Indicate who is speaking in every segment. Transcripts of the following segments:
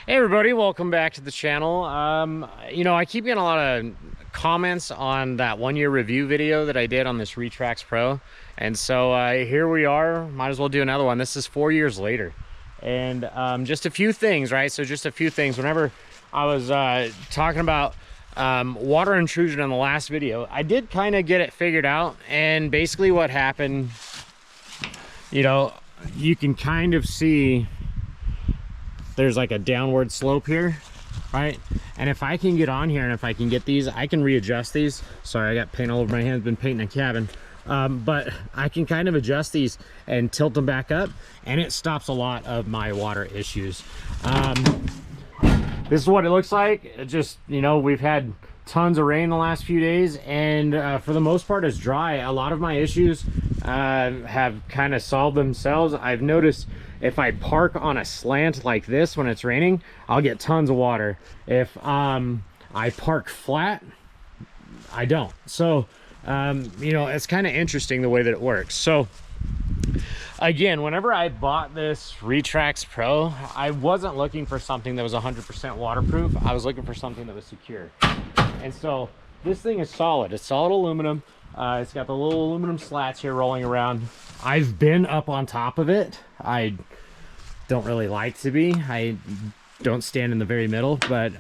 Speaker 1: Hey everybody, welcome back to the channel. I keep getting a lot of comments on that 1-year review video that I did on this RETRAX Pro. And so here we are, might as well do another one. This is 4 years later. And just a few things, right? So just a few things. Whenever I was talking about water intrusion in the last video, I did kind of get it figured out. And basically what happened, you can kind of see there's like a downward slope here, right? And if I can get on here and if I can get these, I can readjust these. Sorry, I got paint all over my hands, been painting a cabin. But I can kind of adjust these and tilt them back up, and it stops a lot of my water issues. This is what it looks like. It just, we've had tons of rain the last few days, and for the most part it's dry. A lot of my issues have kind of solved themselves. I've noticed if I park on a slant like this when it's raining, I'll get tons of water. If I park flat, I don't. So it's kind of interesting the way that it works. So again, whenever I bought this RETRAX Pro, I wasn't looking for something that was 100% waterproof. I was looking for something that was secure. And so this thing is solid. It's solid aluminum. It's got the little aluminum slats here rolling around. I've been up on top of it. I don't really like to be. I don't stand in the very middle, but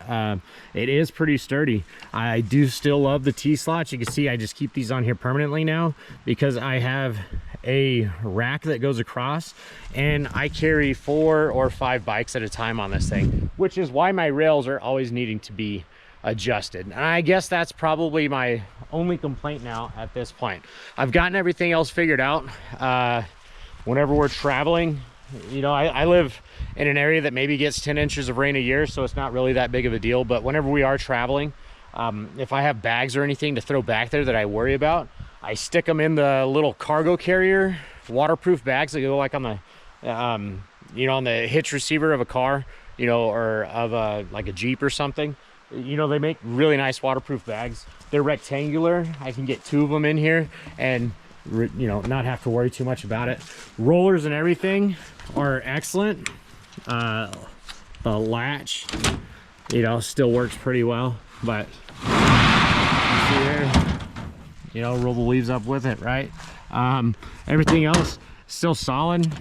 Speaker 1: it is pretty sturdy. I do still love the T-slots. You can see I just keep these on here permanently now because I have a rack that goes across, and I carry 4 or 5 bikes at a time on this thing, which is why my rails are always needing to be adjusted. And I guess that's probably my only complaint now at this point. I've gotten everything else figured out. Whenever we're traveling, I live in an area that maybe gets 10 inches of rain a year, so it's not really that big of a deal. But whenever we are traveling, if I have bags or anything to throw back there that I worry about, I stick them in the little cargo carrier waterproof bags that go like on the on the hitch receiver of a car, or of like a Jeep or something. They make really nice waterproof bags. They're rectangular. I can get 2 of them in here and not have to worry too much about it. Rollers and everything are excellent. The latch still works pretty well, but you see there, roll the leaves up with it, right? Everything else still solid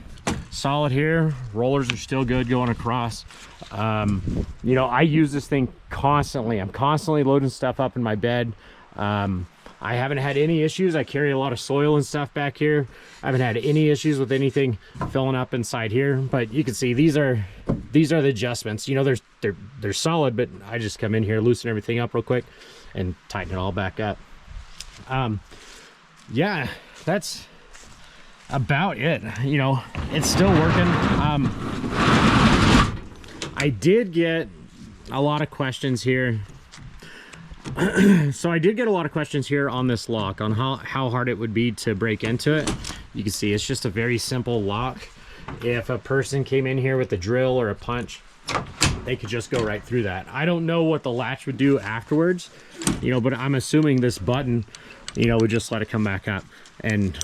Speaker 1: here. Rollers are still good going across. I use this thing constantly. I'm constantly loading stuff up in my bed. I haven't had any issues. I carry a lot of soil and stuff back here. I haven't had any issues with anything filling up inside here, but you can see these are the adjustments. They're solid, but I just come in here, loosen everything up real quick and tighten it all back up. Yeah, that's about it. It's still working. I did get a lot of questions here. So I did get a lot of questions here on this lock, on how hard it would be to break into it. You can see it's just a very simple lock. If a person came in here with a drill or a punch, they could just go right through that. I don't know what the latch would do afterwards, but I'm assuming this button, would just let it come back up and,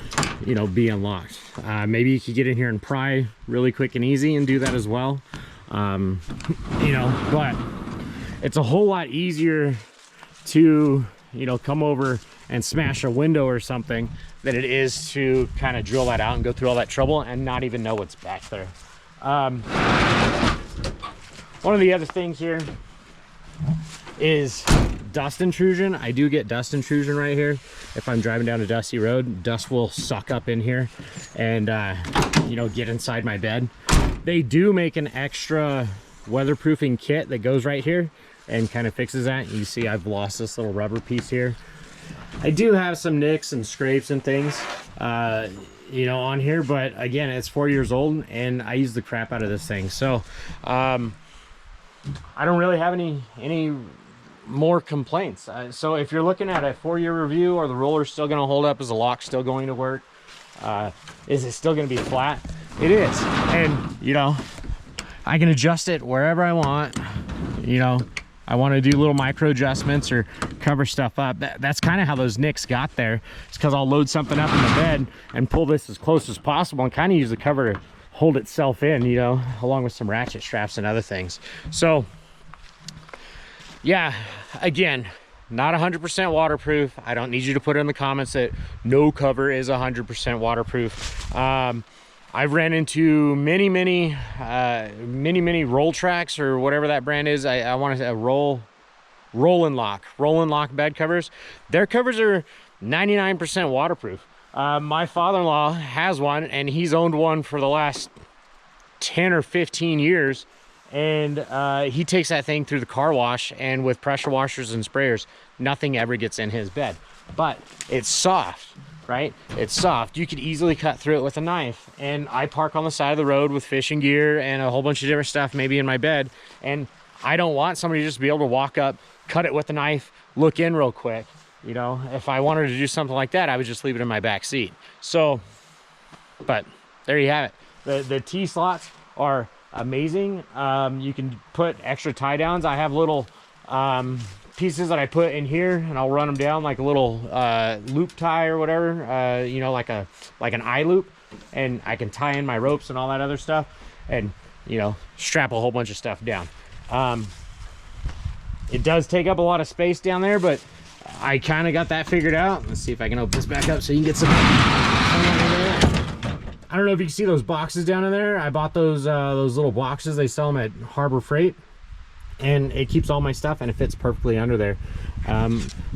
Speaker 1: be unlocked. Maybe you could get in here and pry really quick and easy and do that as well. But it's a whole lot easier to come over and smash a window or something than it is to kind of drill that out and go through all that trouble and not even know what's back there. One of the other things here is dust intrusion. I do get dust intrusion right here. If I'm driving down a dusty road, dust will suck up in here and get inside my bed. They do make an extra weatherproofing kit that goes right here and kind of fixes that. You see I've lost this little rubber piece here. I do have some nicks and scrapes and things on here, but again, it's 4 years old and I use the crap out of this thing. So I don't really have any more complaints. So if you're looking at a 4-year review, are the rollers still going to hold up? Is the lock still going to work? Is it still going to be flat? It is. And I can adjust it wherever I want. I want to do little micro adjustments or cover stuff up. That's kind of how those nicks got there. It's because I'll load something up in the bed and pull this as close as possible and kind of use the cover hold itself in, you know, along with some ratchet straps and other things. So yeah, again, not 100% waterproof. I don't need you to put in the comments that no cover is 100% waterproof. I've ran into many RETRAX or whatever that brand is. I want to say a roll and lock bed covers. Their covers are 99% waterproof. My father-in-law has one, and he's owned one for the last 10 or 15 years. And he takes that thing through the car wash, and with pressure washers and sprayers, nothing ever gets in his bed. But it's soft, right? It's soft. You could easily cut through it with a knife. And I park on the side of the road with fishing gear and a whole bunch of different stuff maybe in my bed, and I don't want somebody just to be able to walk up, cut it with a knife, look in real quick. You know, if I wanted to do something like that, I would just leave it in my back seat. So, but there you have it. The T-slots are amazing. You can put extra tie downs. I have little pieces that I put in here, and I'll run them down like a little loop tie or whatever, you know, like an eye loop, and I can tie in my ropes and all that other stuff, and, you know, strap a whole bunch of stuff down. It does take up a lot of space down there, but I kind of got that figured out. Let's see if I can open this back up so you can get some. I don't know if you can see those boxes down in there. I bought those little boxes. They sell them at Harbor Freight, and it keeps all my stuff, and it fits perfectly under there.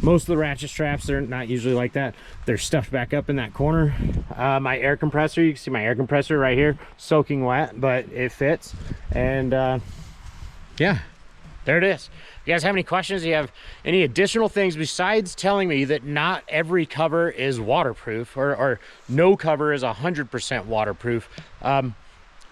Speaker 1: Most of the ratchet straps, they're not usually like that. They're stuffed back up in that corner. My air compressor, you can see my air compressor right here, soaking wet, but it fits. And yeah, there it is. If you guys have any questions, you have any additional things besides telling me that not every cover is waterproof, or no cover is 100% waterproof,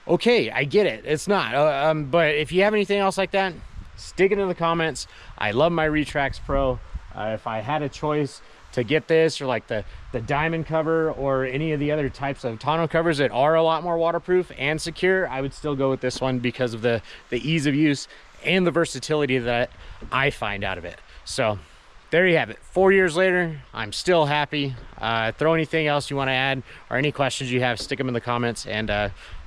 Speaker 1: okay, I get it, it's not. But if you have anything else like that, stick it in the comments. I love my RETRAX Pro. If I had a choice to get this, or like the diamond cover, or any of the other types of tonneau covers that are a lot more waterproof and secure, I would still go with this one because of the ease of use and the versatility that I find out of it. So there you have it. 4 years later, I'm still happy. Throw anything else you want to add, or any questions you have, stick them in the comments, and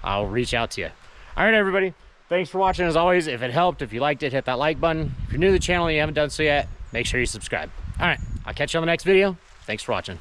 Speaker 1: I'll reach out to you. All right, everybody, thanks for watching. As always, if it helped, if you liked it, hit that like button. If you're new to the channel and you haven't done so yet, make sure you subscribe. All right, I'll catch you on the next video. Thanks for watching.